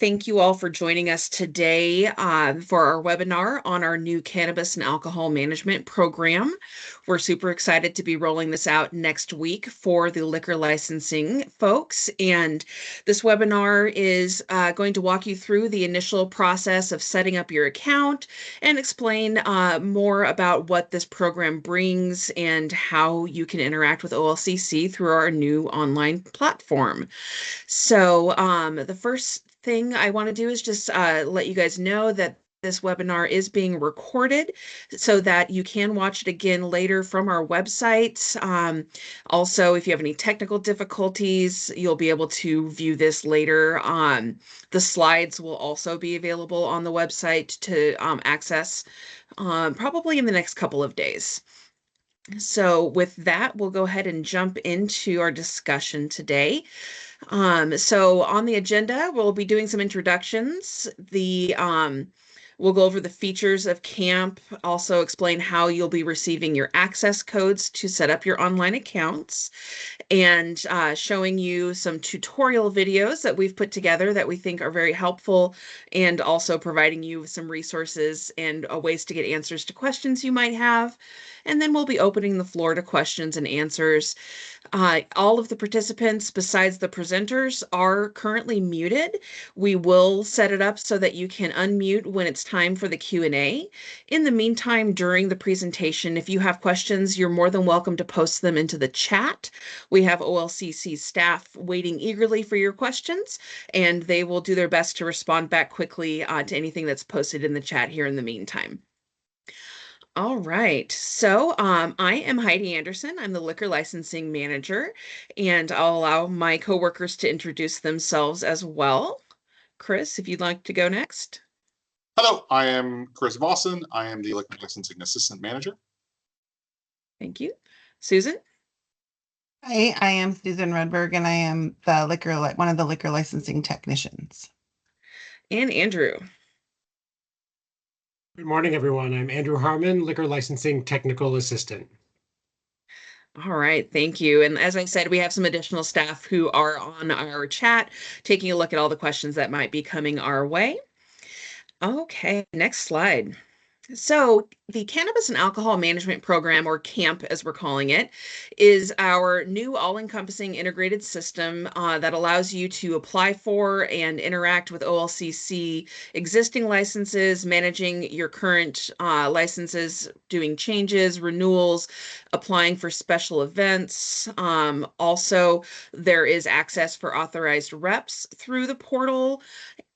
Thank you all for joining us today for our webinar on our new Cannabis and Alcohol Management Program. We're super excited to be rolling this out next week for the liquor licensing folks. And this webinar is going to walk you through the initial process of setting up your account and explain more about what this program brings and how you can interact with OLCC through our new online platform. So the first thing I want to do is just let you guys know that this webinar is being recorded so that you can watch it again later from our website. Also, if you have any technical difficulties, you'll be able to view this later. The slides will also be available on the website to access probably in the next couple of days. So with that, we'll go ahead and jump into our discussion today. So on the agenda, we'll be doing some introductions. We'll go over the features of CAMP, also explain how you'll be receiving your access codes to set up your online accounts, and showing you some tutorial videos that we've put together that we think are very helpful, and also providing you with some resources and ways to get answers to questions you might have. And then we'll be opening the floor to questions and answers. All of the participants, besides the presenters, are currently muted. We will set it up so that you can unmute when it's time for the Q&A. In the meantime, during the presentation, if you have questions, you're more than welcome to post them into the chat. We have OLCC staff waiting eagerly for your questions, and they will do their best to respond back quickly to anything that's posted in the chat here in the meantime. All right, so I am Heidi Anderson. I'm the liquor licensing manager, and I'll allow my coworkers to introduce themselves as well. Chris, if you'd like to go next. Hello, I am Chris Boston. I am the liquor licensing assistant manager. Thank you. Susan? Hi, I am Susan Redberg, and I am the one of the liquor licensing technicians. And Andrew. Good morning, everyone. I'm Andrew Harmon, Liquor Licensing Technical Assistant. All right, thank you. And as I said, we have some additional staff who are on our chat, taking a look at all the questions that might be coming our way. Okay, next slide. So the Cannabis and Alcohol Management Program, or CAMP as we're calling it, is our new all-encompassing integrated system that allows you to apply for and interact with OLCC existing licenses, managing your current licenses, doing changes, renewals, applying for special events. Also, there is access for authorized reps through the portal.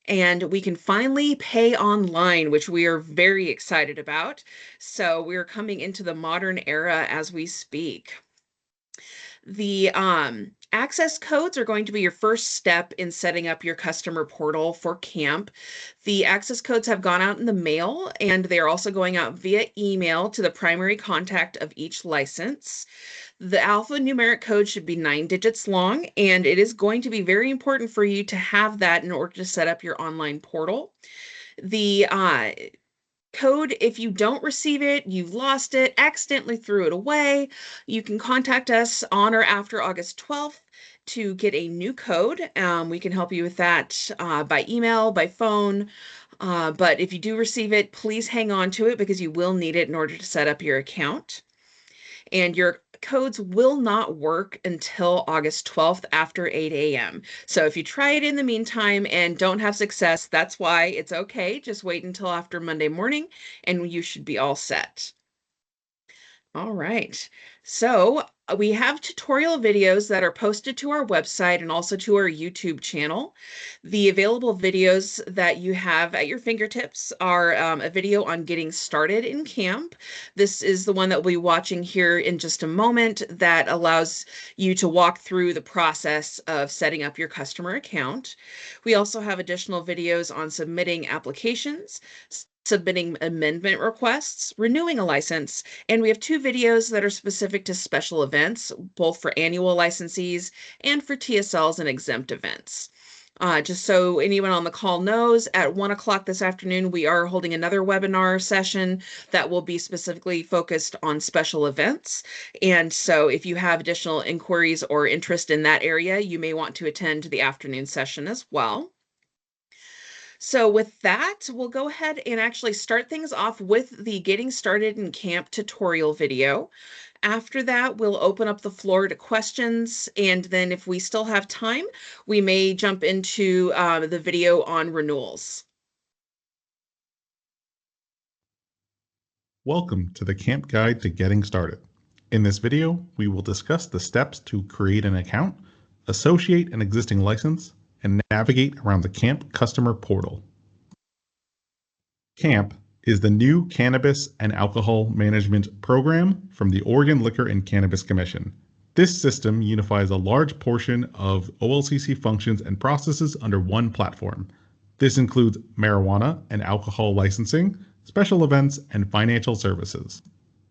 And we can finally pay online, which we are very excited about. So we're coming into the modern era as we speak. The access codes are going to be your first step in setting up your customer portal for CAMP. The access codes have gone out in the mail, and they're also going out via email to the primary contact of each license. The alphanumeric code should be 9 digits long, and it is going to be very important for you to have that in order to set up your online portal. The code, if you don't receive it, you've lost it, accidentally threw it away, you can contact us on or after August 12th to get a new code. We can help you with that by email, by phone. But if you do receive it, please hang on to it because you will need it in order to set up your account. And your codes will not work until August 12th after 8 a.m. So if you try it in the meantime and don't have success, that's why. It's okay. Just wait until after Monday morning and you should be all set. All right. So we have tutorial videos that are posted to our website and also to our YouTube channel. The available videos that you have at your fingertips are a video on getting started in CAMP. This is the one that we'll be watching here in just a moment that allows you to walk through the process of setting up your customer account. We also have additional videos on submitting applications, submitting amendment requests, renewing a license, and we have 2 videos that are specific to special events, both for annual licensees and for TSLs and exempt events. Just so anyone on the call knows, at 1 o'clock this afternoon, we are holding another webinar session that will be specifically focused on special events. And so if you have additional inquiries or interest in that area, you may want to attend the afternoon session as well. So with that, we'll go ahead and actually start things off with the Getting Started in Camp tutorial video. After that, we'll open up the floor to questions, and then if we still have time, we may jump into the video on renewals. Welcome to the Camp Guide to Getting Started. In this video, we will discuss the steps to create an account, associate an existing license, and navigate around the Camp customer portal. CAMP is the new Cannabis and Alcohol Management Program from the Oregon Liquor and Cannabis Commission. This system unifies a large portion of OLCC functions and processes under one platform. This includes marijuana and alcohol licensing, special events, and financial services.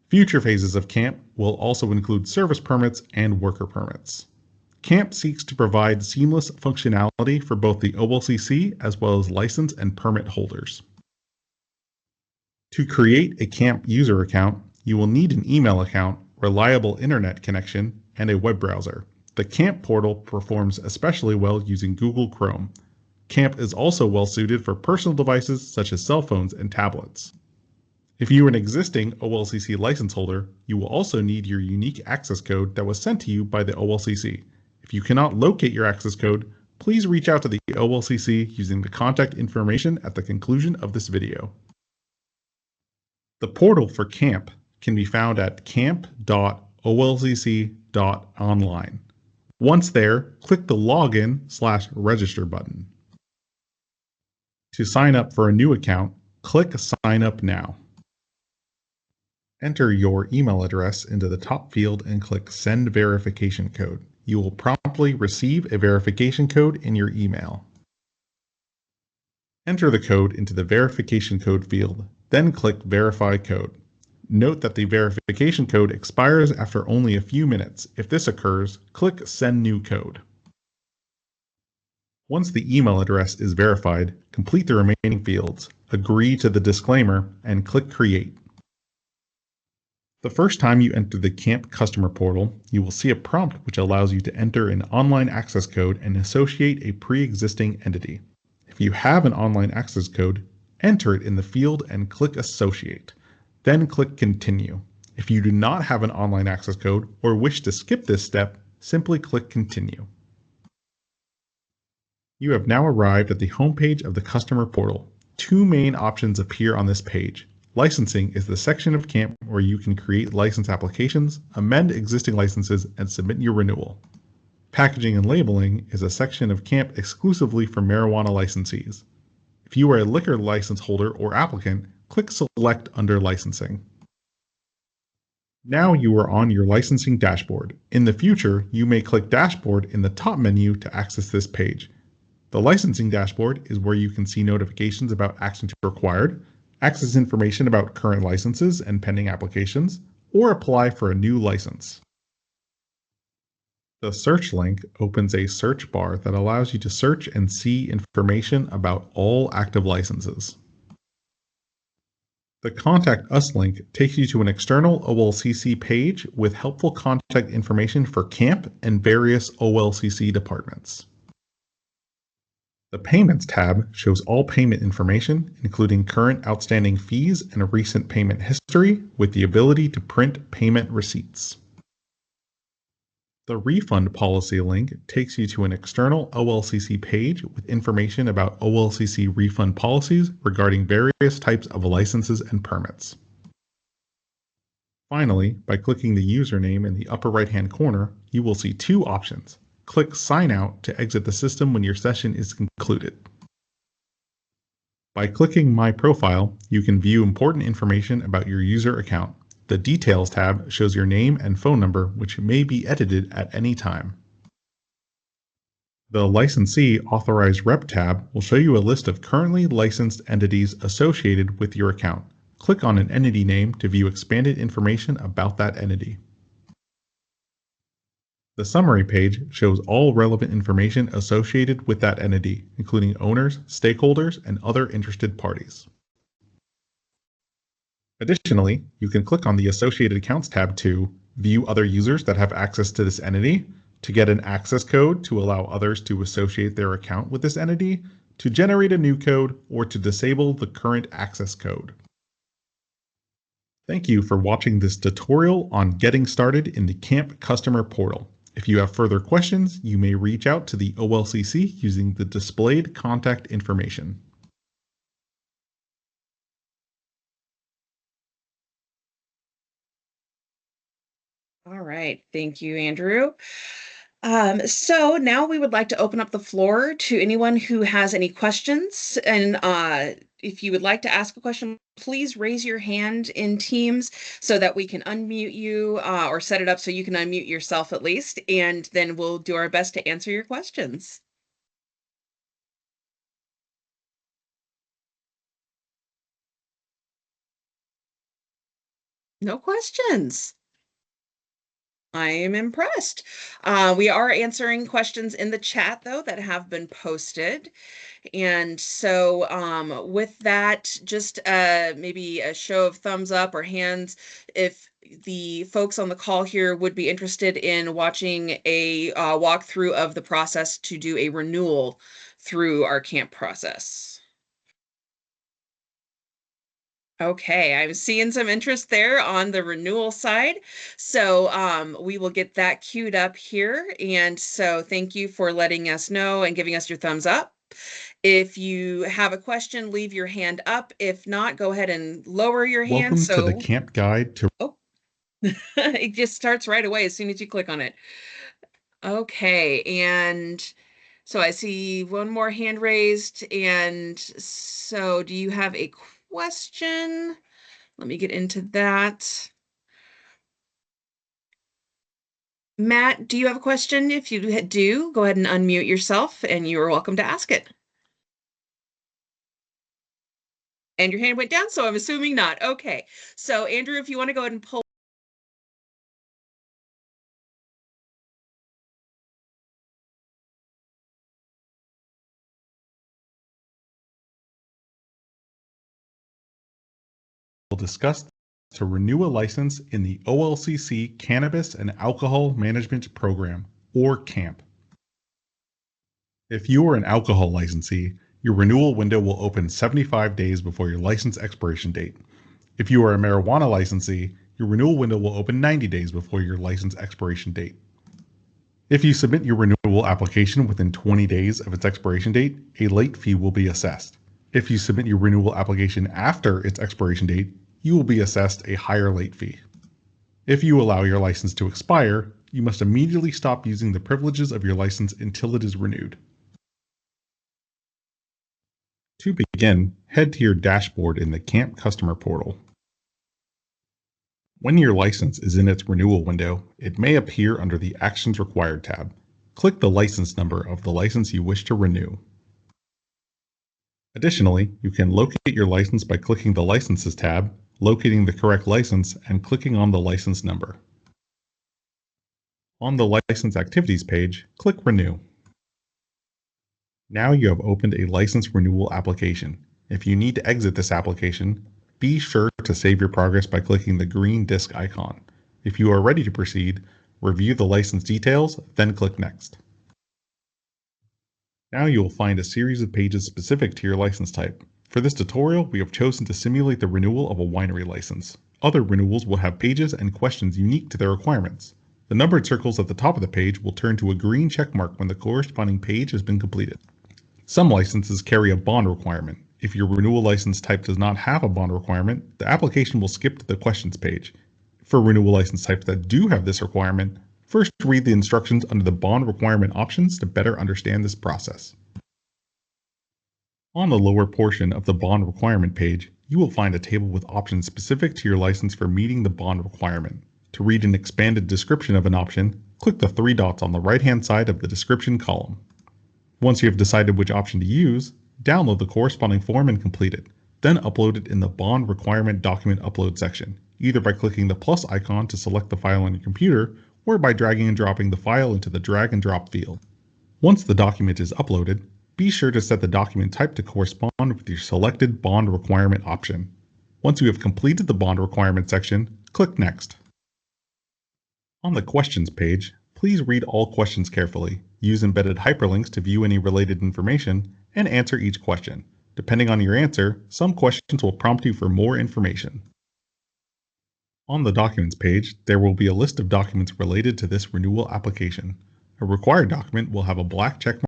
Future phases of CAMP will also include service permits and worker permits. CAMP seeks to provide seamless functionality for both the OLCC as well as license and permit holders. To create a CAMP user account, you will need an email account, reliable internet connection, and a web browser. The CAMP portal performs especially well using Google Chrome. CAMP is also well suited for personal devices such as cell phones and tablets. If you are an existing OLCC license holder, you will also need your unique access code that was sent to you by the OLCC. If you cannot locate your access code, please reach out to the OLCC using the contact information at the conclusion of this video. The portal for CAMP can be found at camp.olcc.online. Once there, click the Login/Register button. To sign up for a new account, click Sign Up Now. Enter your email address into the top field and click Send Verification Code. You will promptly receive a verification code in your email. Enter the code into the verification code field, then click Verify Code. Note that the verification code expires after only a few minutes. If this occurs, click Send New Code. Once the email address is verified, complete the remaining fields, agree to the disclaimer, and click Create. The first time you enter the CAMP customer portal, you will see a prompt which allows you to enter an online access code and associate a pre-existing entity. If you have an online access code, enter it in the field and click Associate. Then click Continue. If you do not have an online access code or wish to skip this step, simply click Continue. You have now arrived at the homepage of the customer portal. Two main options appear on this page. Licensing is the section of CAMP where you can create license applications, amend existing licenses, and submit your renewal. Packaging and labeling is a section of CAMP exclusively for marijuana licensees. If you are a liquor license holder or applicant, click Select under Licensing. Now you are on your licensing dashboard. In the future, you may click Dashboard in the top menu to access this page. The licensing dashboard is where you can see notifications about actions required, access information about current licenses and pending applications, or apply for a new license. The search link opens a search bar that allows you to search and see information about all active licenses. The Contact Us link takes you to an external OLCC page with helpful contact information for CAMP and various OLCC departments. The Payments tab shows all payment information, including current outstanding fees and recent payment history, with the ability to print payment receipts. The Refund Policy link takes you to an external OLCC page with information about OLCC refund policies regarding various types of licenses and permits. Finally, by clicking the username in the upper right-hand corner, you will see two options. Click Sign Out to exit the system when your session is concluded. By clicking My Profile, you can view important information about your user account. The Details tab shows your name and phone number, which may be edited at any time. The Licensee Authorized Rep tab will show you a list of currently licensed entities associated with your account. Click on an entity name to view expanded information about that entity. The Summary page shows all relevant information associated with that entity, including owners, stakeholders, and other interested parties. Additionally, you can click on the Associated Accounts tab to view other users that have access to this entity, to get an access code to allow others to associate their account with this entity, to generate a new code, or to disable the current access code. Thank you for watching this tutorial on getting started in the CAMP customer portal. If you have further questions, you may reach out to the OLCC using the displayed contact information. All right, thank you, Andrew. So now we would like to open up the floor to anyone who has any questions. And if you would like to ask a question, please raise your hand in Teams so that we can unmute you or set it up so you can unmute yourself at least, and then we'll do our best to answer your questions. No questions. I am impressed. We are answering questions in the chat, though, that have been posted. And so with that, just maybe a show of thumbs up or hands if the folks on the call here would be interested in watching a walkthrough of the process to do a renewal through our CAMP process. Okay, I'm seeing some interest there on the renewal side. So we will get that queued up here. And so thank you for letting us know and giving us your thumbs up. If you have a question, leave your hand up. If not, go ahead and lower your hand. Welcome to the CAMP guide to... Oh, it just starts right away as soon as you click on it. Okay, and so I see one more hand raised. And so do you have a question? Let me get into that. Matt, do you have a question? If you do, go ahead and unmute yourself and you are welcome to ask it. And your hand went down, so I'm assuming not. Okay, so Andrew, if you want to go ahead and pull. We'll discuss to renew a license in the OLCC Cannabis and Alcohol Management Program, or CAMP. If you are an alcohol licensee, your renewal window will open 75 days before your license expiration date. If you are a marijuana licensee, your renewal window will open 90 days before your license expiration date. If you submit your renewal application within 20 days of its expiration date, a late fee will be assessed. If you submit your renewal application after its expiration date, you will be assessed a higher late fee. If you allow your license to expire, you must immediately stop using the privileges of your license until it is renewed. To begin, head to your dashboard in the CAMP customer portal. When your license is in its renewal window, it may appear under the Actions Required tab. Click the license number of the license you wish to renew. Additionally, you can locate your license by clicking the Licenses tab, locating the correct license, and clicking on the license number. On the License Activities page, click Renew. Now you have opened a license renewal application. If you need to exit this application, be sure to save your progress by clicking the green disk icon. If you are ready to proceed, review the license details, then click Next. Now you will find a series of pages specific to your license type. For this tutorial, we have chosen to simulate the renewal of a winery license. Other renewals will have pages and questions unique to their requirements. The numbered circles at the top of the page will turn to a green check mark when the corresponding page has been completed. Some licenses carry a bond requirement. If your renewal license type does not have a bond requirement, the application will skip to the questions page. For renewal license types that do have this requirement, first read the instructions under the bond requirement options to better understand this process. On the lower portion of the bond requirement page, you will find a table with options specific to your license for meeting the bond requirement. To read an expanded description of an option, click the three dots on the right-hand side of the description column. Once you have decided which option to use, download the corresponding form and complete it. Then upload it in the Bond Requirement Document Upload section, either by clicking the plus icon to select the file on your computer, or by dragging and dropping the file into the drag and drop field. Once the document is uploaded, be sure to set the document type to correspond with your selected bond requirement option. Once you have completed the bond requirement section, click Next. On the Questions page, please read all questions carefully, use embedded hyperlinks to view any related information, and answer each question. Depending on your answer, some questions will prompt you for more information. On the Documents page, there will be a list of documents related to this renewal application. A required document will have a black check mark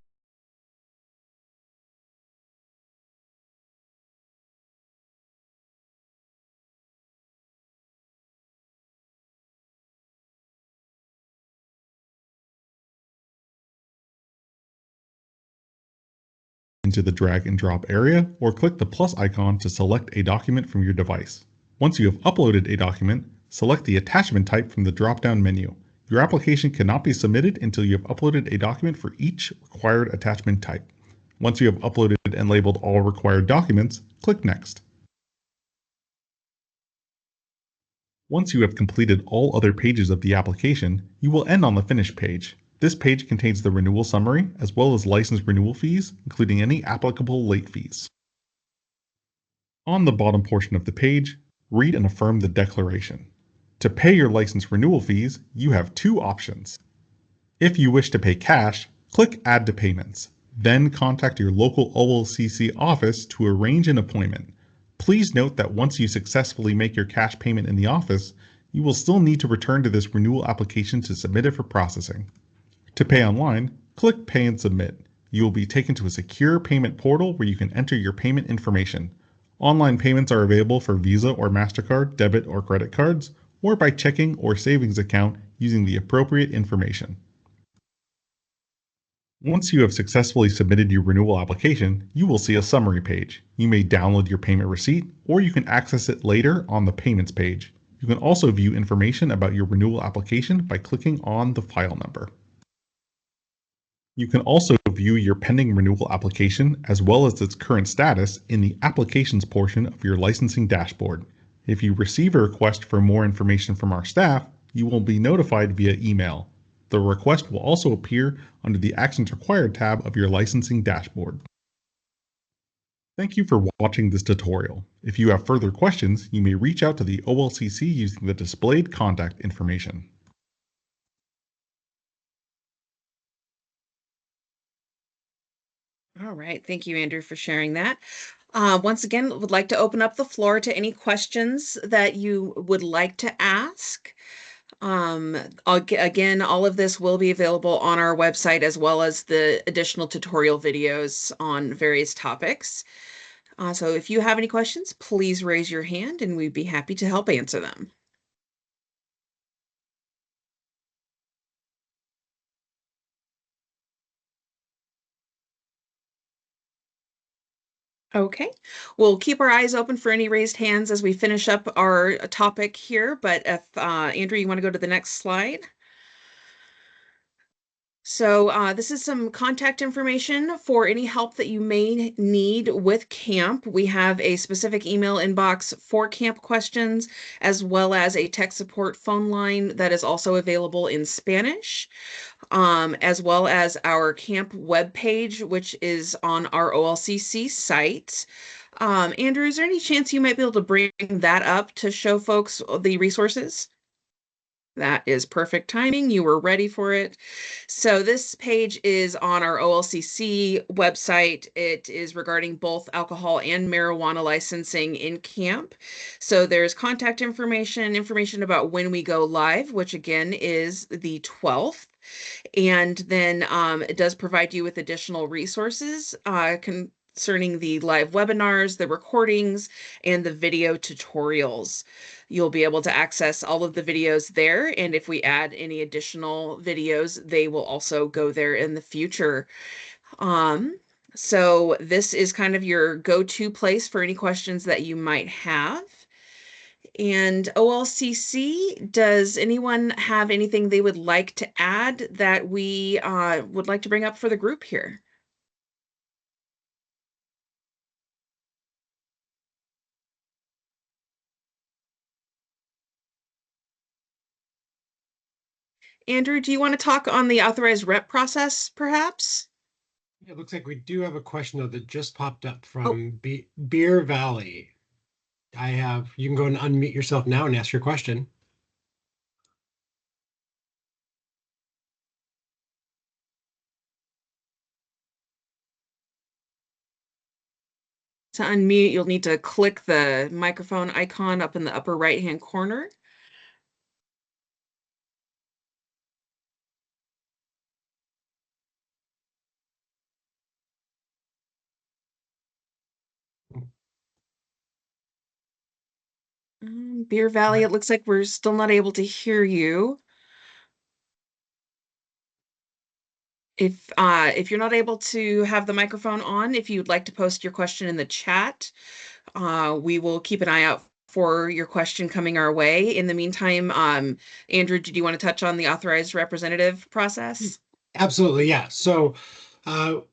into the drag and drop area, or click the plus icon to select a document from your device. Once you have uploaded a document, select the attachment type from the drop-down menu. Your application cannot be submitted until you have uploaded a document for each required attachment type. Once you have uploaded and labeled all required documents, click Next. Once you have completed all other pages of the application, you will end on the Finish page. This page contains the renewal summary, as well as license renewal fees, including any applicable late fees. On the bottom portion of the page, read and affirm the declaration. To pay your license renewal fees, you have two options. If you wish to pay cash, click Add to Payments. Then contact your local OLCC office to arrange an appointment. Please note that once you successfully make your cash payment in the office, you will still need to return to this renewal application to submit it for processing. To pay online, click Pay and Submit. You will be taken to a secure payment portal where you can enter your payment information. Online payments are available for Visa or MasterCard, debit or credit cards, or by checking or savings account using the appropriate information. Once you have successfully submitted your renewal application, you will see a summary page. You may download your payment receipt, or you can access it later on the Payments page. You can also view information about your renewal application by clicking on the file number. You can also view your pending renewal application as well as its current status in the Applications portion of your licensing dashboard. If you receive a request for more information from our staff, you will be notified via email. The request will also appear under the Actions Required tab of your licensing dashboard. Thank you for watching this tutorial. If you have further questions, you may reach out to the OLCC using the displayed contact information. All right. Thank you, Andrew, for sharing that. Once again, would like to open up the floor to any questions that you would like to ask. Again, all of this will be available on our website as well as the additional tutorial videos on various topics. So if you have any questions, please raise your hand and we'd be happy to help answer them. Okay, we'll keep our eyes open for any raised hands as we finish up our topic here, but if Andrew, you want to go to the next slide? So this is some contact information for any help that you may need with camp. We have a specific email inbox for camp questions, as well as a tech support phone line that is also available in Spanish, as well as our camp webpage, which is on our OLCC site. Andrew, is there any chance you might be able to bring that up to show folks the resources? That is perfect timing. You were ready for it. So this page is on our OLCC website. It is regarding both alcohol and marijuana licensing in camp. So there's contact information about when we go live, which again is the 12th. And then it does provide you with additional resources concerning the live webinars, the recordings, and the video tutorials. You'll be able to access all of the videos there, and if we add any additional videos, they will also go there in the future. So this is kind of your go-to place for any questions that you might have. And OLCC, does anyone have anything they would like to add that we would like to bring up for the group here? Andrew, do you want to talk on the authorized rep process, perhaps? It looks like we do have a question though that just popped up from Beer Valley. You can go and unmute yourself now and ask your question. To unmute, you'll need to click the microphone icon up in the upper right-hand corner. Beer Valley, it looks like we're still not able to hear you. If you're not able to have the microphone on, if you'd like to post your question in the chat, we will keep an eye out for your question coming our way. In the meantime, Andrew, did you want to touch on the authorized representative process? Absolutely, yeah. So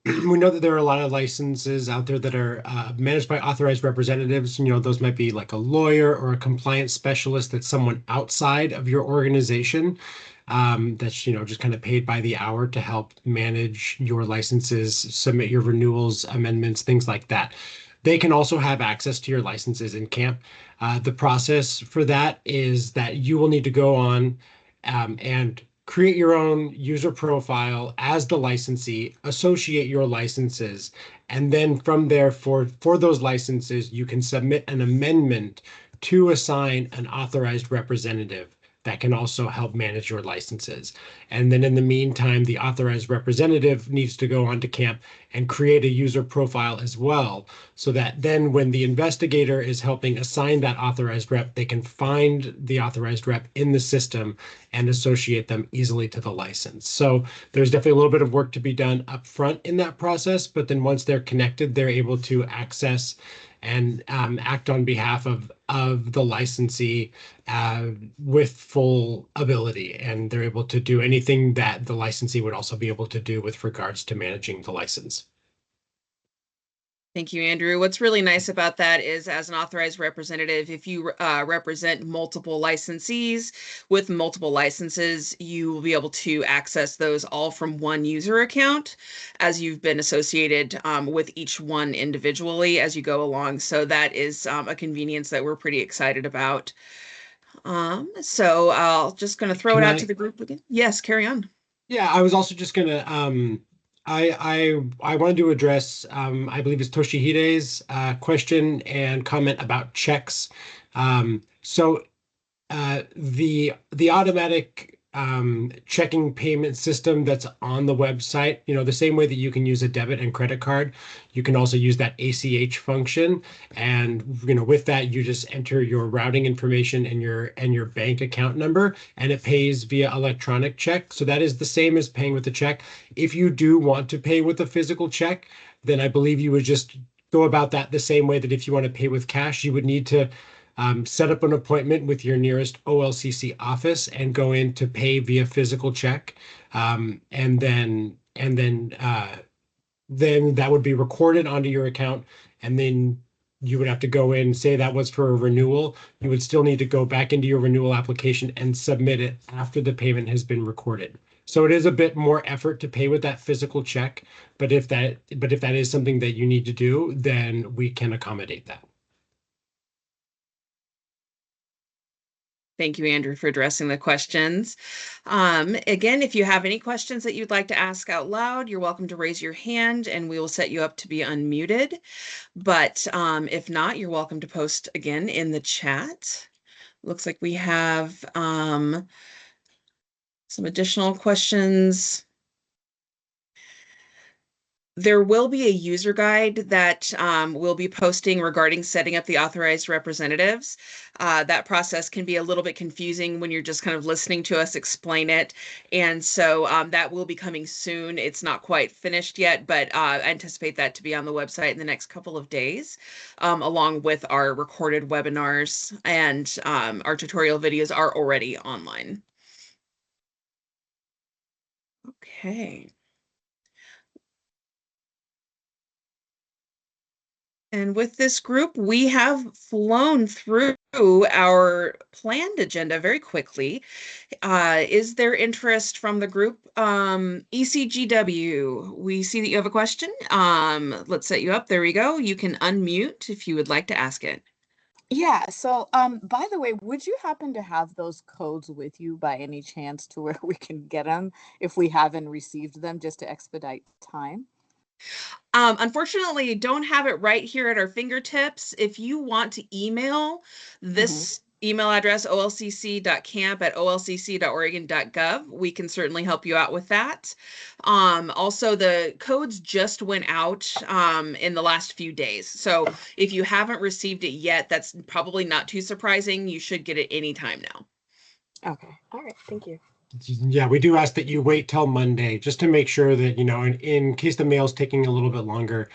we know that there are a lot of licenses out there that are managed by authorized representatives. You know, those might be like a lawyer or a compliance specialist that's someone outside of your organization that's, you know, just kind of paid by the hour to help manage your licenses, submit your renewals, amendments, things like that. They can also have access to your licenses in camp. The process for that is that you will need to go on and create your own user profile as the licensee, associate your licenses, and then from there for those licenses, you can submit an amendment to assign an authorized representative that can also help manage your licenses. And then in the meantime, the authorized representative needs to go onto camp and create a user profile as well, so that then when the investigator is helping assign that authorized rep, they can find the authorized rep in the system and associate them easily to the license. So there's definitely a little bit of work to be done up front in that process, but then once they're connected, they're able to access and act on behalf of the licensee with full ability. And they're able to do anything that the licensee would also be able to do with regards to managing the license. Thank you, Andrew. What's really nice about that is, as an authorized representative, if you represent multiple licensees with multiple licenses, you will be able to access those all from one user account, as you've been associated with each one individually as you go along. So that is a convenience that we're pretty excited about. So I'll just going to throw it out to the group again. Yes, carry on. Yeah, I was also just gonna I wanted to address I believe it's Toshihide's question and comment about checks. So the automatic checking payment system that's on the website, you know, the same way that you can use a debit and credit card, you can also use that ACH function. And, you know, with that, you just enter your routing information and your bank account number, and it pays via electronic check. So that is the same as paying with a check. If you do want to pay with a physical check, then I believe you would just go about that the same way that if you want to pay with cash, you would need to set up an appointment with your nearest OLCC office and go in to pay via physical check. And then that would be recorded onto your account. And then you would have to go in, say that was for a renewal. You would still need to go back into your renewal application and submit it after the payment has been recorded. So it is a bit more effort to pay with that physical check, but if that is something that you need to do, then we can accommodate that. Thank you, Andrew, for addressing the questions. Again, if you have any questions that you'd like to ask out loud, you're welcome to raise your hand and we will set you up to be unmuted. But if not, you're welcome to post again in the chat. Looks like we have some additional questions. There will be a user guide that we'll be posting regarding setting up the authorized representatives. That process can be a little bit confusing when you're just kind of listening to us explain it. And so that will be coming soon. It's not quite finished yet, but I anticipate that to be on the website in the next couple of days, along with our recorded webinars, and our tutorial videos are already online. Okay. And with this group, we have flown through our planned agenda very quickly. Is there interest from the group? ECGW, we see that you have a question. Let's set you up. There we go. You can unmute if you would like to ask it. Yeah, so by the way, would you happen to have those codes with you by any chance to where we can get them if we haven't received them, just to expedite time? Unfortunately, don't have it right here at our fingertips. If you want to email this email address, olcc.camp@olcc.oregon.gov, we can certainly help you out with that. Also, the codes just went out in the last few days. So if you haven't received it yet, that's probably not too surprising. You should get it anytime now. Okay. All right. Thank you. Yeah, we do ask that you wait till Monday just to make sure that, in case the mail's taking a little bit longer,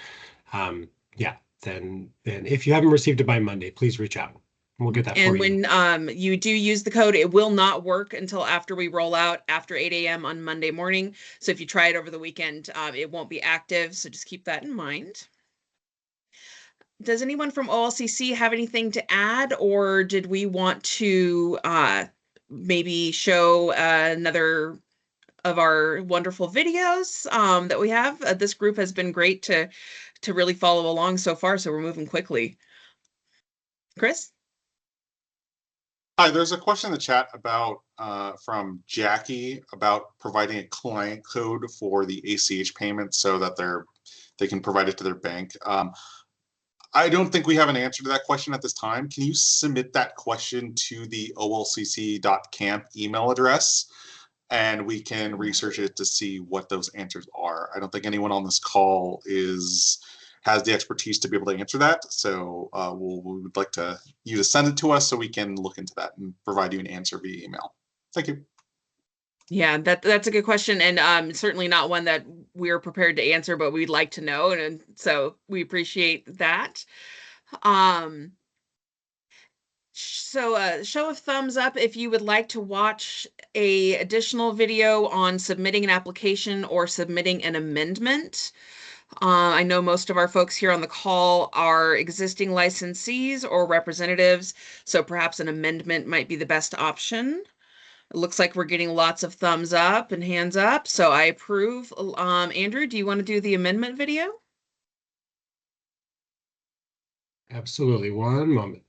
yeah, then if you haven't received it by Monday, please reach out. We'll get that for And you. when you do use the code, it will not work until after we roll out after 8 a.m. on Monday morning. So if you try it over the weekend, it won't be active. So just keep that in mind. Does anyone from OLCC have anything to add, or did we want to maybe show another of our wonderful videos that we have? This group has been great to really follow along so far, so we're moving quickly. Chris? Hi, there's a question in the chat about from Jackie about providing a client code for the ACH payment so that they can provide it to their bank. I don't think we have an answer to that question at this time. Can you submit that question to the olcc.camp email address? And we can research it to see what those answers are. I don't think anyone on this call has the expertise to be able to answer that. So we would like you to send it to us so we can look into that and provide you an answer via email. Thank you. Yeah, that's a good question, and certainly not one that we're prepared to answer, but we'd like to know, and so we appreciate that. So show of thumbs up if you would like to watch a additional video on submitting an application or submitting an amendment. I know most of our folks here on the call are existing licensees or representatives, so perhaps an amendment might be the best option. It looks like we're getting lots of thumbs up and hands up, so I approve. Andrew, do you want to do the amendment video? Absolutely. One moment.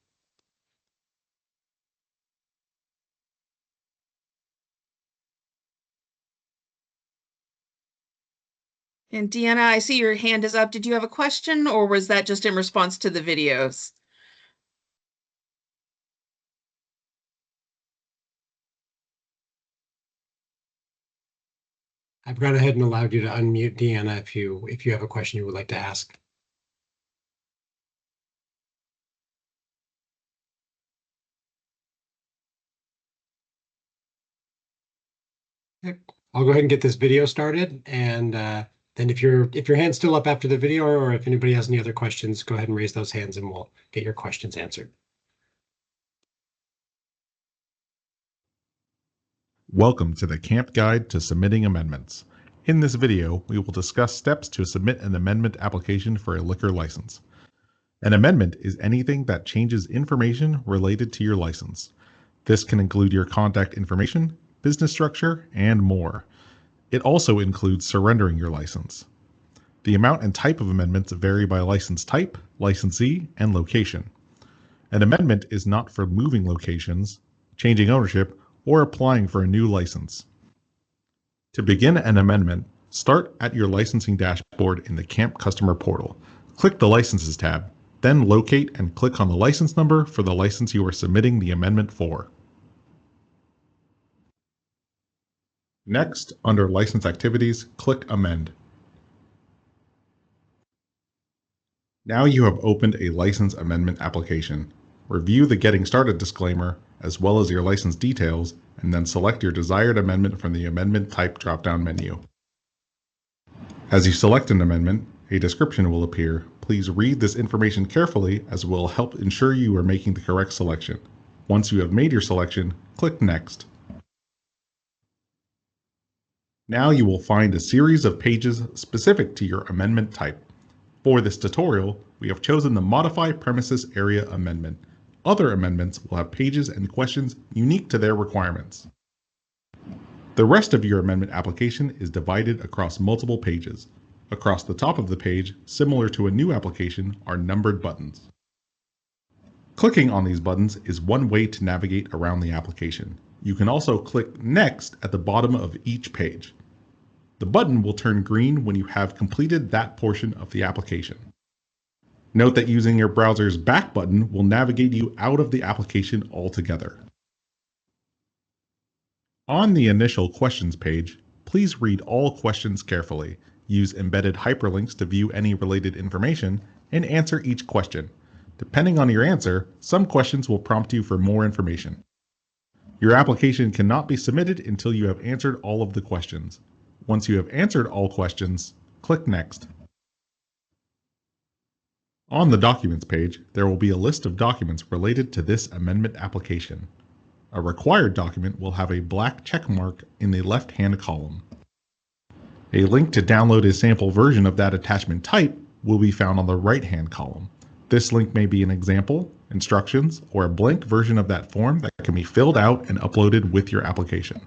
And Deanna, I see your hand is up. Did you have a question, or was that just in response to the videos? I've gone ahead and allowed you to unmute, Deanna, if you have a question you would like to ask. I'll go ahead and get this video started, and then if your hand's still up after the video, or if anybody has any other questions, go ahead and raise those hands and we'll get your questions answered. Welcome to the Camp Guide to Submitting Amendments. In this video, we will discuss steps to submit an amendment application for a liquor license. An amendment is anything that changes information related to your license. This can include your contact information, business structure, and more. It also includes surrendering your license. The amount and type of amendments vary by license type, licensee, and location. An amendment is not for moving locations, changing ownership, or applying for a new license. To begin an amendment, start at your licensing dashboard in the Camp Customer Portal. Click the Licenses tab, then locate and click on the license number for the license you are submitting the amendment for. Next, under License Activities, click Amend. Now you have opened a license amendment application. Review the Getting Started disclaimer, as well as your license details, and then select your desired amendment from the Amendment Type drop-down menu. As you select an amendment, a description will appear. Please read this information carefully, as it will help ensure you are making the correct selection. Once you have made your selection, click Next. Now you will find a series of pages specific to your amendment type. For this tutorial, we have chosen the Modify Premises Area Amendment. Other amendments will have pages and questions unique to their requirements. The rest of your amendment application is divided across multiple pages. Across the top of the page, similar to a new application, are numbered buttons. Clicking on these buttons is one way to navigate around the application. You can also click Next at the bottom of each page. The button will turn green when you have completed that portion of the application. Note that using your browser's back button will navigate you out of the application altogether. On the initial questions page, please read all questions carefully, use embedded hyperlinks to view any related information, and answer each question. Depending on your answer, some questions will prompt you for more information. Your application cannot be submitted until you have answered all of the questions. Once you have answered all questions, click Next. On the Documents page, there will be a list of documents related to this amendment application. A required document will have a black check mark in the left-hand column. A link to download a sample version of that attachment type will be found on the right-hand column. This link may be an example, instructions, or a blank version of that form that can be filled out and uploaded with your application.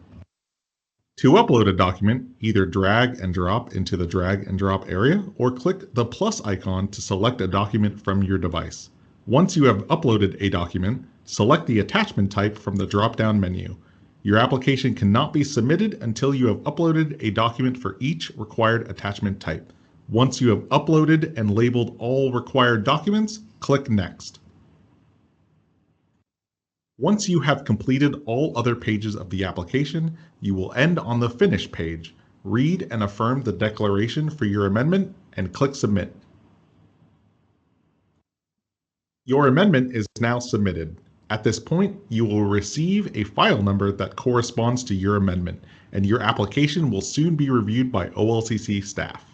To upload a document, either drag and drop into the drag and drop area or click the plus icon to select a document from your device. Once you have uploaded a document, select the attachment type from the drop-down menu. Your application cannot be submitted until you have uploaded a document for each required attachment type. Once you have uploaded and labeled all required documents, click Next. Once you have completed all other pages of the application, you will end on the Finish page. Read and affirm the declaration for your amendment and click Submit. Your amendment is now submitted. At this point, you will receive a file number that corresponds to your amendment, and your application will soon be reviewed by OLCC staff.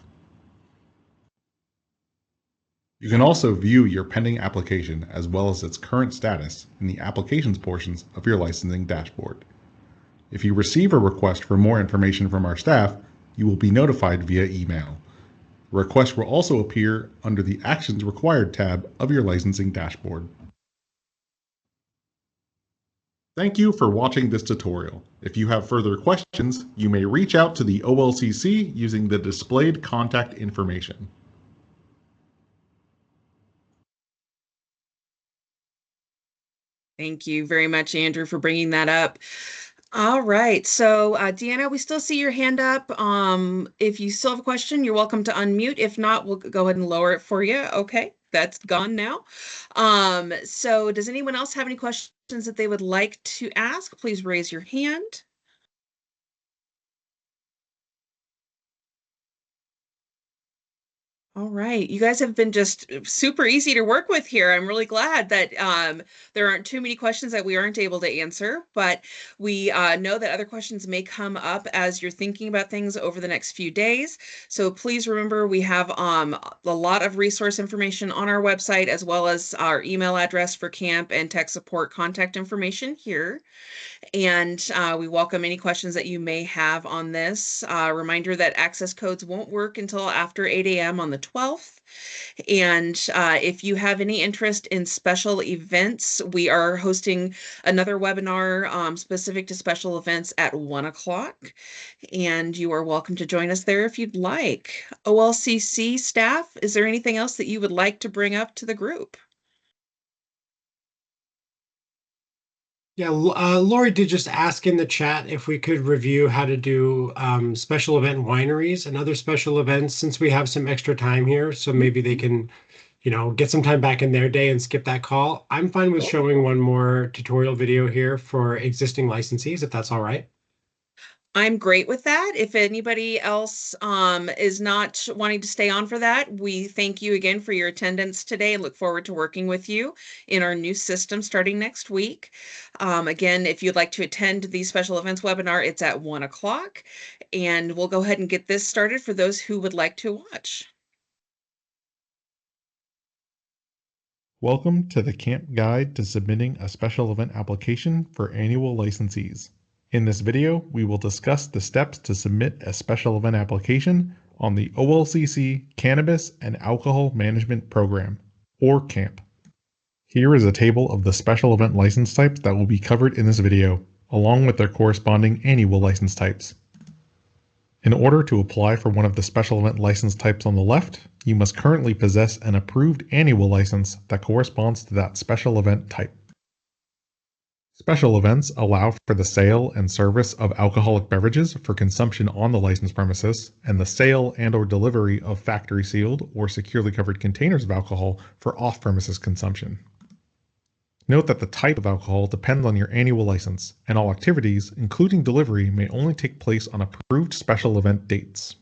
You can also view your pending application as well as its current status in the applications portions of your licensing dashboard. If you receive a request for more information from our staff, you will be notified via email. The request will also appear under the Actions Required tab of your licensing dashboard. Thank you for watching this tutorial. If you have further questions, you may reach out to the OLCC using the displayed contact information. Thank you very much, Andrew, for bringing that up. All right. So, Deanna, we still see your hand up. If you still have a question, you're welcome to unmute. If not, we'll go ahead and lower it for you. Okay, that's gone now. So does anyone else have any questions that they would like to ask? Please raise your hand. All right. You guys have been just super easy to work with here. I'm really glad that there aren't too many questions that we aren't able to answer, but we know that other questions may come up as you're thinking about things over the next few days. So please remember we have a lot of resource information on our website, as well as our email address for camp and tech support contact information here. And we welcome any questions that you may have on this. Reminder that access codes won't work until after 8 a.m. on the 12th. And if you have any interest in special events, we are hosting another webinar specific to special events at 1 o'clock. And you are welcome to join us there if you'd like. OLCC staff, is there anything else that you would like to bring up to the group? Yeah, Lori did just ask in the chat if we could review how to do special event wineries and other special events, since we have some extra time here. So maybe they can, get some time back in their day and skip that call. I'm fine with showing one more tutorial video here for existing licensees, if that's all right. I'm great with that. If anybody else is not wanting to stay on for that, we thank you again for your attendance today and look forward to working with you in our new system starting next week. Again, if you'd like to attend the special events webinar, it's at 1 o'clock, and we'll go ahead and get this started for those who would like to watch. Welcome to the CAMP Guide to Submitting a Special Event Application for Annual Licensees. In this video, we will discuss the steps to submit a special event application on the OLCC Cannabis and Alcohol Management Program, or CAMP. Here is a table of the special event license types that will be covered in this video, along with their corresponding annual license types. In order to apply for one of the special event license types on the left, you must currently possess an approved annual license that corresponds to that special event type. Special events allow for the sale and service of alcoholic beverages for consumption on the licensed premises, and the sale and/or delivery of factory-sealed or securely covered containers of alcohol for off-premises consumption. Note that the type of alcohol depends on your annual license, and all activities, including delivery, may only take place on approved special event dates.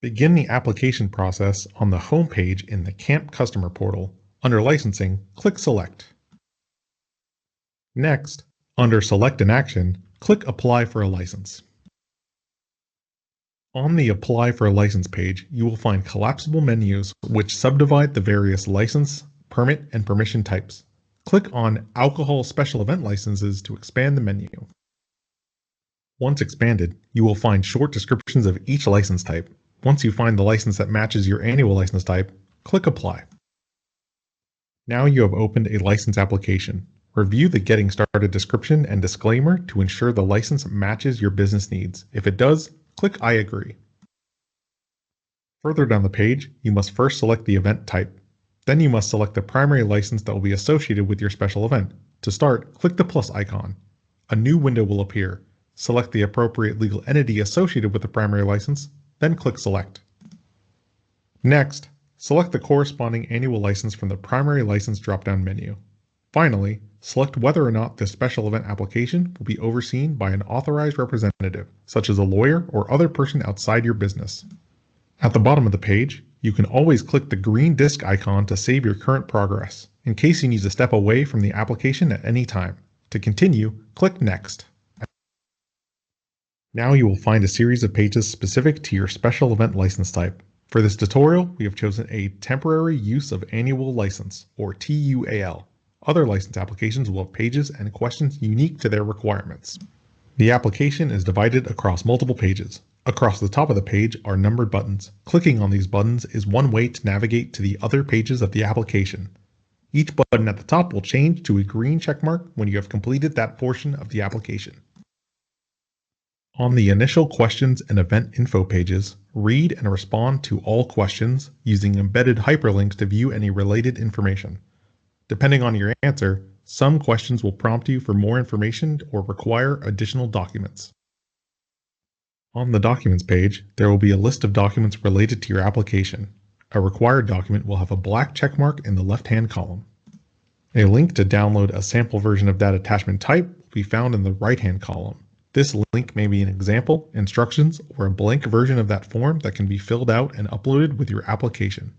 Begin the application process on the home page in the CAMP Customer Portal. Under Licensing, click Select. Next, under Select an Action, click Apply for a License. On the Apply for a License page, you will find collapsible menus which subdivide the various license, permit, and permission types. Click on Alcohol Special Event Licenses to expand the menu. Once expanded, you will find short descriptions of each license type. Once you find the license that matches your annual license type, click Apply. Now you have opened a license application. Review the Getting Started description and disclaimer to ensure the license matches your business needs. If it does, click I agree. Further down the page, you must first select the event type. Then you must select the primary license that will be associated with your special event. To start, click the plus icon. A new window will appear. Select the appropriate legal entity associated with the primary license, then click Select. Next, select the corresponding annual license from the primary license drop-down menu. Finally, select whether or not this special event application will be overseen by an authorized representative, such as a lawyer or other person outside your business. At the bottom of the page, you can always click the green disk icon to save your current progress, in case you need to step away from the application at any time. To continue, click Next. Now you will find a series of pages specific to your special event license type. For this tutorial, we have chosen a Temporary Use of Annual License, or TUAL. Other license applications will have pages and questions unique to their requirements. The application is divided across multiple pages. Across the top of the page are numbered buttons. Clicking on these buttons is one way to navigate to the other pages of the application. Each button at the top will change to a green checkmark when you have completed that portion of the application. On the initial questions and event info pages, read and respond to all questions using embedded hyperlinks to view any related information. Depending on your answer, some questions will prompt you for more information or require additional documents. On the Documents page, there will be a list of documents related to your application. A required document will have a black checkmark in the left-hand column. A link to download a sample version of that attachment type will be found in the right-hand column. This link may be an example, instructions, or a blank version of that form that can be filled out and uploaded with your application.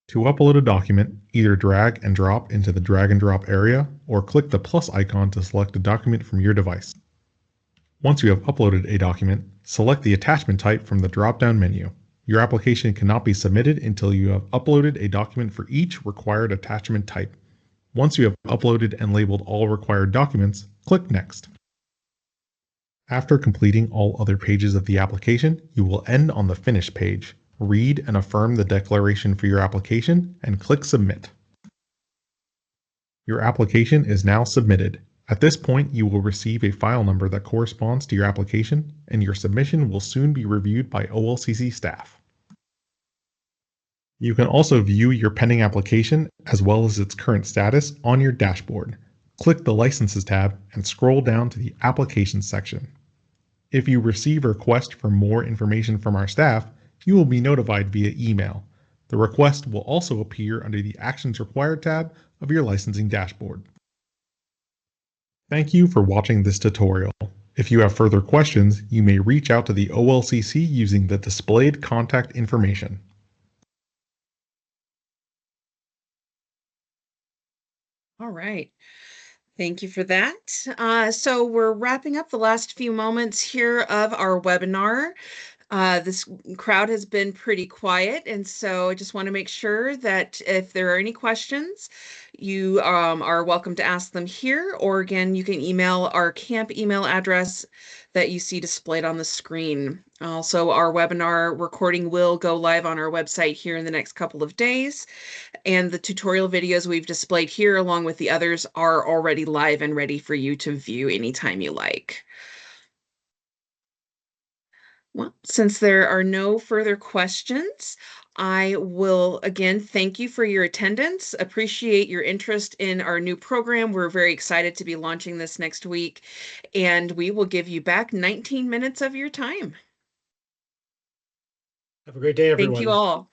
To upload a document, either drag and drop into the drag and drop area, or click the plus icon to select a document from your device. Once you have uploaded a document, select the attachment type from the drop-down menu. Your application cannot be submitted until you have uploaded a document for each required attachment type. Once you have uploaded and labeled all required documents, click Next. After completing all other pages of the application, you will end on the Finish page. Read and affirm the declaration for your application and click Submit. Your application is now submitted. At this point, you will receive a file number that corresponds to your application, and your submission will soon be reviewed by OLCC staff. You can also view your pending application as well as its current status on your dashboard. Click the Licenses tab and scroll down to the Applications section. If you receive a request for more information from our staff, you will be notified via email. The request will also appear under the Actions Required tab of your licensing dashboard. Thank you for watching this tutorial. If you have further questions, you may reach out to the OLCC using the displayed contact information. All right. Thank you for that. So we're wrapping up the last few moments here of our webinar. This crowd has been pretty quiet, and so I just want to make sure that if there are any questions, you are welcome to ask them here, or again, you can email our camp email address that you see displayed on the screen. Also, our webinar recording will go live on our website here in the next couple of days, and the tutorial videos we've displayed here, along with the others, are already live and ready for you to view anytime you like. Well, since there are no further questions, I will again thank you for your attendance. Appreciate your interest in our new program. We're very excited to be launching this next week, and we will give you back 19 minutes of your time. Have a great day, everyone. Thank you all.